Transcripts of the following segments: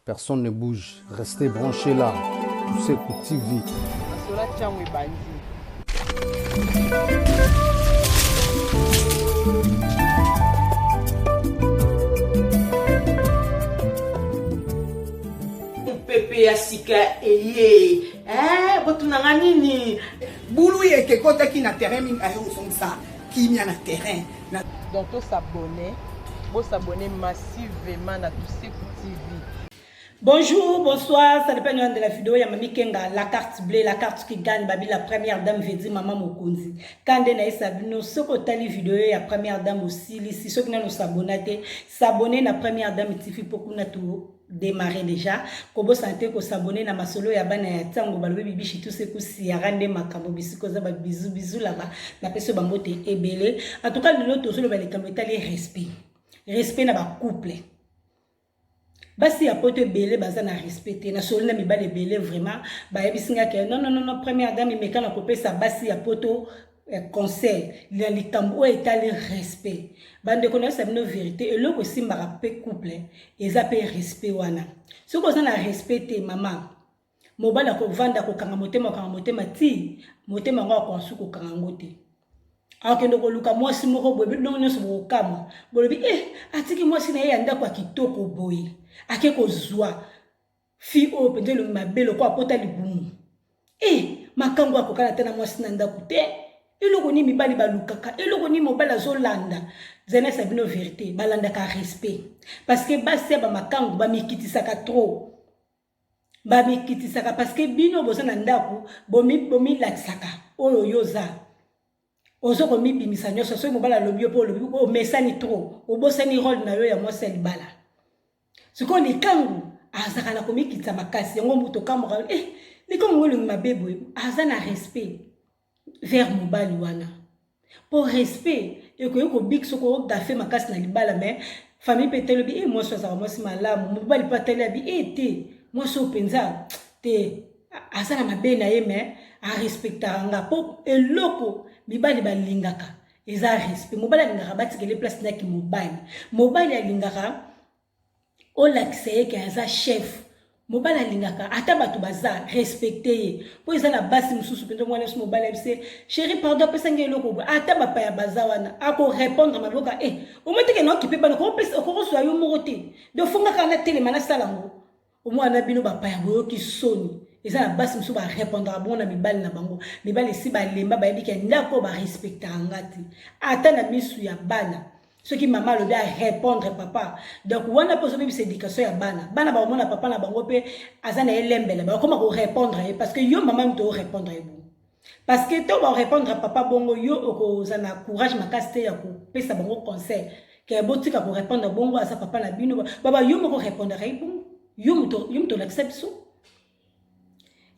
Personne ne bouge. Restez branchés là. Tout c'est pour TV. Pepe ya sika eye botunanga nini bulu yeke kota ki na terrain mingi ayo usongisa kimia na terrain donc to s'abonner massivement na Tuseku TV. Bonjour, bonsoir, ça dépend de la vidéo. Il y a Mami Kenga, la carte bleue, la carte qui gagne, Babi, la première dame, veut dire Maman Mokonzi. Quand on a sabino, ce côté la vidéo, il y a première dame aussi. Si ceux qui nous s'abonner, la première dame, il suffit pour qu'on a tout démarré déjà. Kobo santé ko s'abonner na masolo ya bana ya tango balobi bibishi tout ce que si ya rande makambo bisiko za ba bisous là-bas. Na peso bambote ebele. En tout cas, le lot aussi le balekambeta les respect na ba couple. Basi ya poto belé baza na respecter na solina mibale belé vraiment ba yebisinga ke non première dame meka na kopesa basi ya poto conseil le likambo etali respect bande connaître sa vérité et loko simba pe couple eza pe respect wana soko za na respecter mama mobala ko vanda ko kanga motema ti motema ngo ko suko kanga ngote akendo ko luka mwasi moko bobe non so bo kama bolobi atiki mwasi na ye anda kwa kitoko boye ake ko zwa fi o pende lo mabelo ko apota libumu makango akokala tena mwasi na ndako te eloko ni mibali balukaka eloko ni mobala zolanda zena sabino vérité balanda ka respect parce que basi ba makango ba mikitisaka trop ba mikitisaka parce que bino bozana ndako bomi laksaka oyo yoza ozo ko mi bimisa nyoso so mobala lobio po lobio o mesani trop obosani rôle na yo ya mwasi libala siko ni kangu azaka na komikitsa makasi yango muto kamora ni comme ngolo mabebo azana respect vers mobali wana pour respect eko big soko dafe makasi na libala mais famille petelo bi moi so za moi si malamu mobali patela bi te moi so penza te azana mabe na ye mais a respectanga po eloko mibali balingaka eza respect mobali alingaka batikele place na ki mobali alingaka o l'accès que eza chef mobali alingaka ata bato baza respecter po eza na basi mususu pendo mwana so mobali abise chérie pardon pesa ngeloko ata bapa ya baza wana ako répondre maboka o meteke no kipe bana ko pesa ko so ayo morote de funga kana tele mana salango o mwana bino bapa ya boyo ki soni eza na basi mususu ba répondre abona mibali na bango mibali si ba lemba ba yebika ndako ba respecter ngati ata na misu ya bana ce qui maman le doit répondre papa donc wana pose même cette éducation ya bana ba mona papa na bango pe azana elembele ba comment ko répondre parce que yo maman to répondre bon parce que to ba répondre papa bongo yo ko zana courage makasite ya ko pesa bango conseil que botika ko répondre bongo à sa papa na bino baba yo mo ko répondre bon yo mo to l'accepte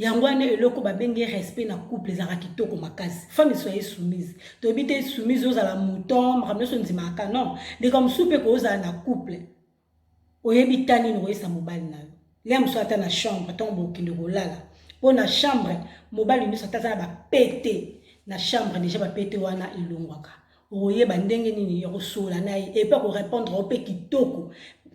yangwane eloko babenge respect na couple za kitoko makasi femme soyez soumise to bite soumise aux à la mouton makamno so ndimaka non de comme soupe ko za na couple oyebitani no yesa mobali na le amso ata na chambre tombo kindoko lala po na chambre mobali ni sataza ba pété na chambre déjà ba pété wana ilongwaka oyeba ndenge nini yo sola na et pas ko répondre au pe kitoko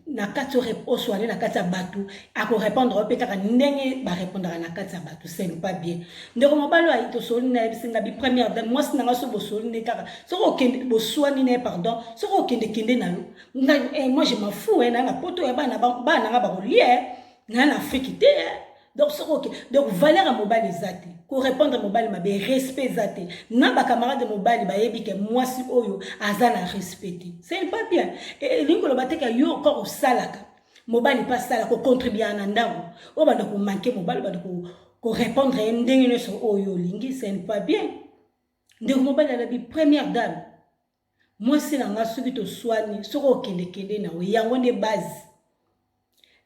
na kati oswale na kati ya batu ako répondre au pe kaka ndenge ba répondre na kati ya batu c'est pas bien ndeko mobalo a ito soli na bisinga bi première dame moi sinanga so bosoli ne kaka soko kende boswani ne pardon soko kende na yo moi je m'en fous na poto ya bana nga ba relier na Afrique te donc soko donc valeur mobile zate ko répondre mobile mabe respect zate na ba camarade mobile ba yebi ke moi si oyo azana respecter c'est pas bien et lingo lo bateka yo ko salaka mobile pas sala ko contribuer na ndango o ba ko manquer mobile ba ko répondre ndenge no so oyo lingi c'est pas bien ndeko mobile la bi première dame moi si na nga soki to swani soko kende na we yango ne base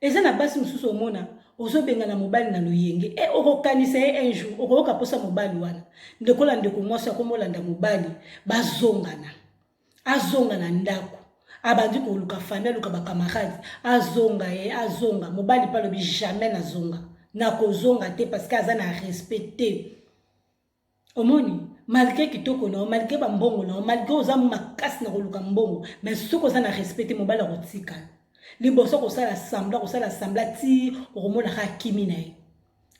eza na base mususu omona ozo benga na mobali na loyenge okokanisa un jour okoka posa mobali wana ndekola ndeko mwasi akomolanda mobali azongana ndako abandi ko luka famille luka ba camarade azonga mobali pa lobi jamais nazonga na kozonga te parce que azana respecter omoni malgré kitoko na malgré ba mbongo na malgré oza makasi na koluka mbongo mais soko za na respecter mobali rotika liboso kosala sambla ti okomona ka kimi na ye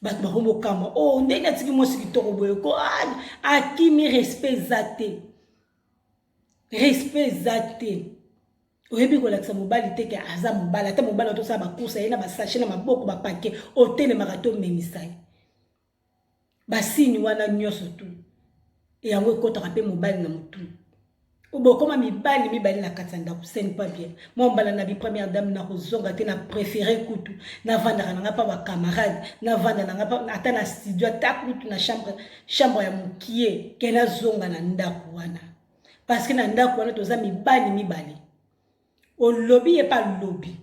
bato bakomokama oh ndenge atiki mwasi kitoko boye ko akimi respect zate oyebi kolakisa mobali te ke aza mobali ata mobali otosala bakursa ye na basashe na maboko bapake otelemaka to omemisa ye basini wana nyonso tu yango ekotaka mpe mobali na motu obokoma mibali na kati ya ndako ce n'est pas bien moi mbala na bi première dame na kozonga te na préféré kutu na vandaka na nga pa bacamarade na vanda na nga pa ata na studio ata kutu na chambre ya mokie ke nazonga na ndako wana parce que na ndako wana toza mibali olobi ye pa lobi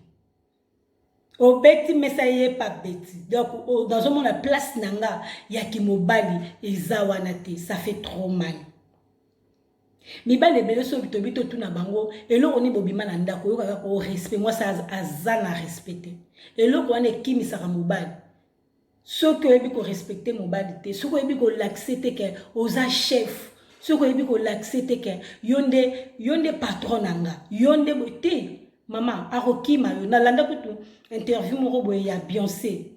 obeti mesa ye pa beti donc dans mon place nanga ya ki mobali eza wana te ça fait trop mal mibali ebele so bito tuna bango eloko ni bobima na ndako yoka ko respect moi ça azana respecter eloko wana ekimisaka mobali soki oyebi ko respecter mobali te soki oyebi ko l'accepter ke oza chef soki oyebi ko l'accepter ke yonde patron nanga yonde te mama akokima yo nalanda kutu interview moko boye ya Beyoncé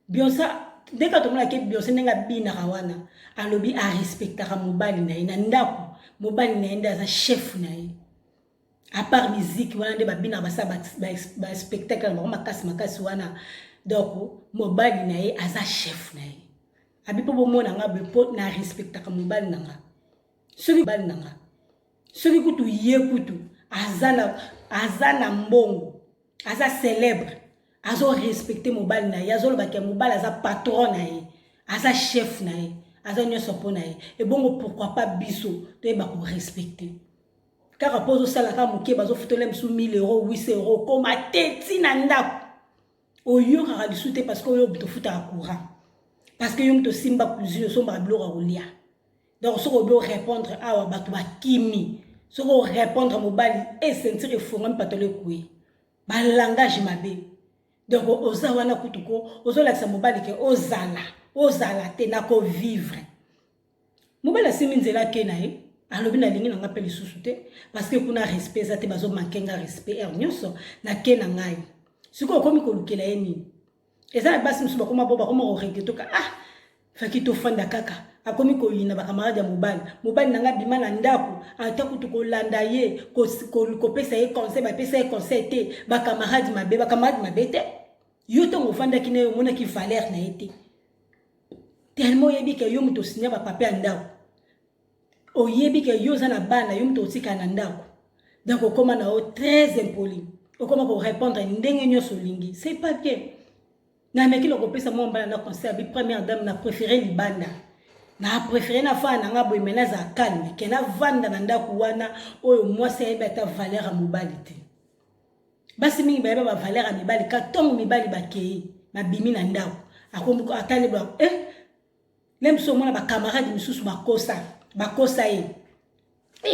dès que tomona ke Beyoncé nenga binaka wana alobi a respectaka mobali na ye na ndako mobali na ye nde aza chef na ye à part musique wana nde babina basa ba spectacle na bango makasi wana donc mobali na ye aza chef na ye abi mpo bomona nga bepo na respectaka mobali na nga soki kutu ye kutu aza na mbongo aza célèbre azo respecter mobali na ye azolobaka mobali aza patron na ye aza chef na ye aza nyonso mpo na ye ebongo pourquoi pas biso toyeba ko respecter kaka mpo ozosalaka moke bazofutela misu 1000 euros 800 euros koma te ntina ndako oyokaka lisu te parce que oyo tofutaka courant parce que yo moto osimba plusieurs osombaka biloko ya kolia donc soki obi orépondre awa bato bakimi soki orépondre mobali esentir efonga mipatolo ekue balangage mabe donc oza wana kutuko ozolakisa mobali ke ozala te na kovivre mobali asimi nzela ke na ye alobi nalingi nanga mpe lisusu te parce que kuna respect eza te bazomanke nga respect er nyonso na ke na ngai sikoyo okomi kolukela ye nini eza na basi mosusu bakoma koregretoka faki tofanda kaka akomi koyina bakamarade ya mobali nanga bima na ndako ata kutu kolanda ye kopesa ye conseil bapesa ye conseil te bakamarade mabe te yo ntongo ofandaki na ye omonaki valeur na ye te tellement oyebi ke yo moto osinya bapapa ya ndako oyebi ke yo oza na bana yo moto otika na ndako donc okoma na yo très impoli okoma korépondre ndenge nyonso olingi c'est pas bien na meki lokopesa mwa mbala na conseil abi première dame na préféré libanda na préféré na fana nanga boye mena za calme ke na vanda na ndako wana oyo mwasi ayebi ata valeur ya mobali te basi mingi bayeba ba valeur ya mibali ka ntongo mibali bakei babimi na ndako akombi atali ba lemso omona bakamarade misusu bakosa ye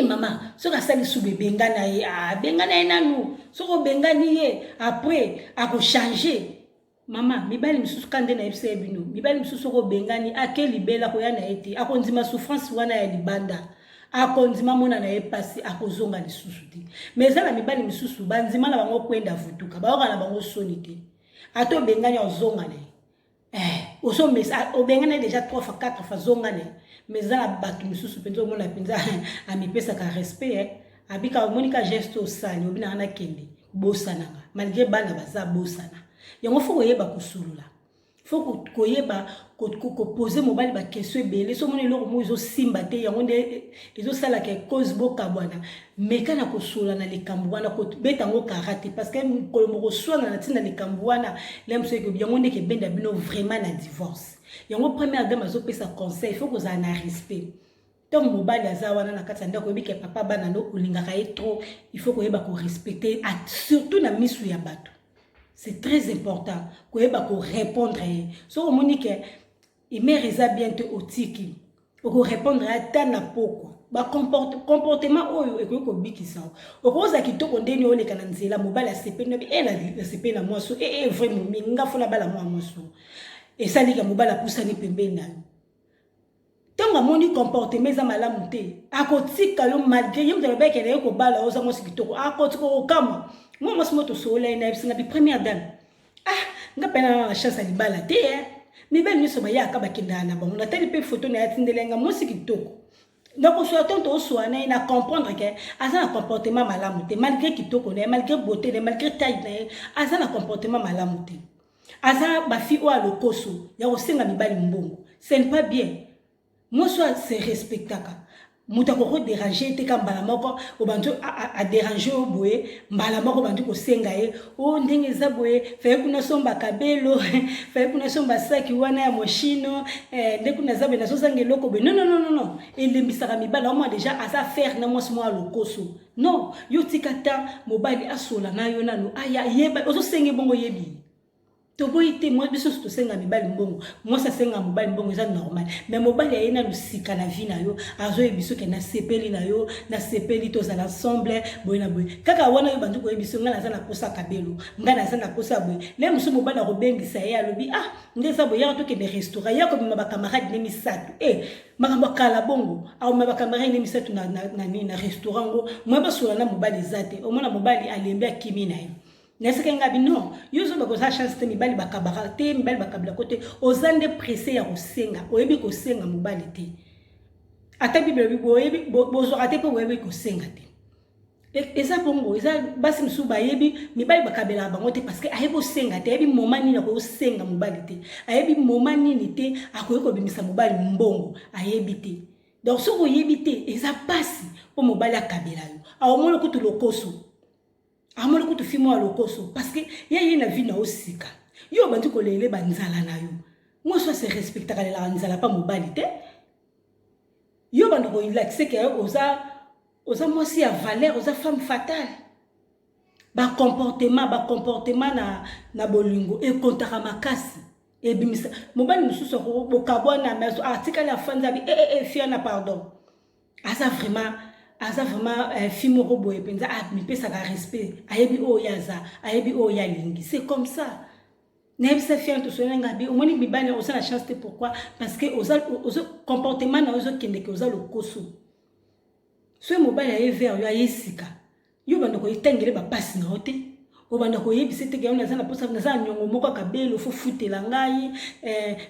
mama soki asali su bebengana ye bengana ye nanu soki obengani ye après akochange mama mibali misusu kande na yebisa ye bino mibali misusu soki obengani ake libela koya na ye te akondima souffrance wana ya libanda akondima mona na ye pasi akozonga lisusu te mais eza na mibali misusu bandima na bango kwenda vutuka bayoka na bango soni te ata obengani ozonga na ye obengani déjà 3 fois 4 fois zonga na ye mais eza na bato misusu mpenza omona mpenza amipesaka respect abika omonika geste osali obinaka na kende bosananga malgré bana baza bosana yango fo koyeba kosulula fo koyeba koposer mobali bakestion ebele so omona eloko moko ezosimba te yango nde ezosalaka cause bokabwana meka na kosola na likambo wana kobeta yango karate parce que mokolo moko oswana na ntina likambo wana lemso ekebi yango ndeke ebenda bino vraiment na divorce yango première dame azopesa conseil fo kozala na respect ntango mobali aza wana na kati ya ndako oyebi ke papa bana ndo olingaka ye trop il faut koyeba korespecte surtout na misu ya bato. C'est très important koyeba ko répondre so omoni ke imere eza bien te otiki oko répondre ata na poko ba comportement oyo ekoki kobikisa okoza kitoko ndeni oleka na nzela mobali asepeni nabi la sepeni na mwaso vraiment minga fona bala mwa mwaso esalika mobali apusani pembeni na yo tanga moni comportement za malamu te akotika yo malgré yim de rebek ele ko bala oza mo sikitoko akotika ko kama moi mo simoto sola ina bisinga bi première dame nga pena na chance ali bala te mi bel miso ba yaka bakinda na bango na tali pe photo na yatindelenga mo sikitoko donc on soit tonto soit na comprendre que asa na comportement malamu te malgré kitoko na malgré beauté na malgré taille na asa na comportement malamu te asa ba fi o alokoso ya osenga mibali mbongo ce n'est pas bien. Moi soit c'est respectaka muta ko déranger te ka mbala moko o bantu a déranger o boye mbala moko bantu ko senga ye o ndenge za boye fa kuna somba kabelo fa kuna somba saki wana ya moshino de kuna zabe na sozange loko be non ele misaka mibala moi déjà à ça faire na moi mo alokoso non yo tikata mobali asola na yo nanu aya yeba ozo senge bongo yebi toboite moi biso to senga mibali mbongo moi ça senga mobali mbongo ça normal mais mobali ayena lusika na vie na yo azo ebiso ke na sepeli na yo na sepeli to za l'ensemble boyena boy kaka wana yo bandu ko ebiso ngana za na kosa kabelo ngana za na kosa boy le musu mobali ko bengisa ye alobi ndeza boya to ke des restaurants ya ko bima camarade ne misatu makambo kala bongo au ma camarade ne misatu na restaurant ngo moi basola na mobali zate o mona mobali alembe akimi na yo n'est-ce que ngabi non yozo bako sa chance te mibali bakabaka te mibali bakabla côté ozande pressé ya kosenga oyebi kosenga mobali te ata bible bibo oyebi bozo raté po oyebi kosenga te eza bongo eza basi msu bayebi mibali bakabela bango te parce que ayebo senga te ayebi moment nini ko senga mobali te ayebi moment nini te akoyeko bimisa mobali mbongo ayebi te donc so oyebi te eza basi po mobali akabela yo awomolo kutu lokoso amolo kutu fimo alokoso parce que yeye na vie na osika yo bantu ko lele banzala na yo moi so se respecta ka la nzala pa mobali te yo bantu ko ilaxe ke oza moi si a valeur oza femme fatale ba comportement na bolingo e kontaka makasi e bimisa mobali mususu ko bokabona maso article ya fanza bi fia na pardon asa vraiment film robo et penza mi pesa ka respect ayebi o yaza ayebi o yalingi c'est comme ça n'aime ça faire tout cela ngabi au moins bibane on a la chance pourquoi parce que aux comportement na ozo kende ke oza le koso so mobile aye vers yo ayesika yo bando ko itengele ba passe na hote o bando ko yebi c'était que on a na posa na za nyongo moko kabelo fo futela ngai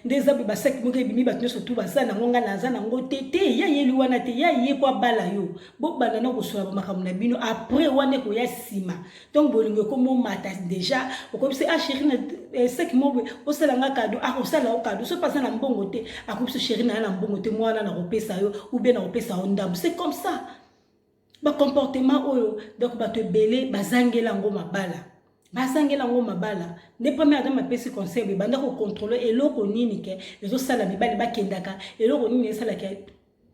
ndeza bi ba sek moko bi mi ba tnyo surtout ba sa na ngonga na za na ngote te ya yeli wana te ya ye kwa bala yo bo banda na ko soa ba makamu na bino après wana ko ya sima donc bolingo ko mo mata déjà o ko se chérie na sek mo o sala nga kado a ko sala o kado so pasa na mbongo te a ko se chérie na mbongo te mwana na ko pesa yo ou bien na ko pesa ondam c'est comme ça ba comportement oyo donc ba te belé bazangela ngoma bala basangela ngoma bala ne première dame pesi conseil banda ko contrôler eloko nini ke ezo sala mibali bakendaka eloko nini sala ke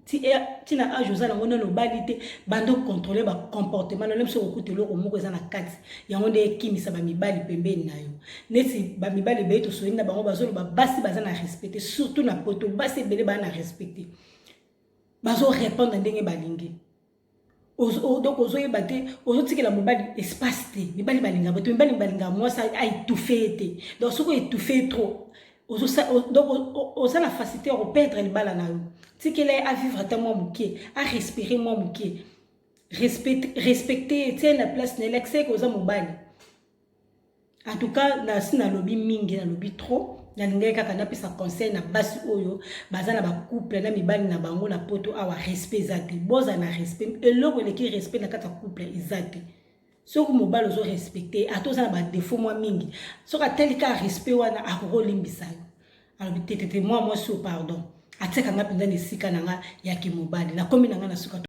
ti na age ozala ngona no balite banda ko contrôler ba comportement na lemso ko kutelo ko moko eza na kati yango nde kimisa ba mibali pembeni na yo neti ba mibali beto so ina bango bazolo ba basi bazana respecter surtout na poto basi belé bana respecter bazo répondre ndenge balingi donc ozo yebate ozo tikela mobali espace te mibali balinga bato mibali balinga moi ça a étouffé te donc soko étouffé trop ozo donc ozo la facilité à perdre le bala na yo tikela à vivre ta moi mukie à respirer moi mukie respecter tiens la place ne l'excès ozo mobali en tout cas na sina lobby mingi na lobby trop na ngai kaka na pesa conseil na basi oyo bazana ba couple na mibali na bango na poto awa respect zate boza na respect eloko leki respect na kata couple izate soko mobali ozo respecter atoza na ba défaut moi mingi soka telika respect wana akoko limbisa yo alors tete moi so pardon ateka nga pinda ne sika nanga ya ki mobali na komi nanga na suka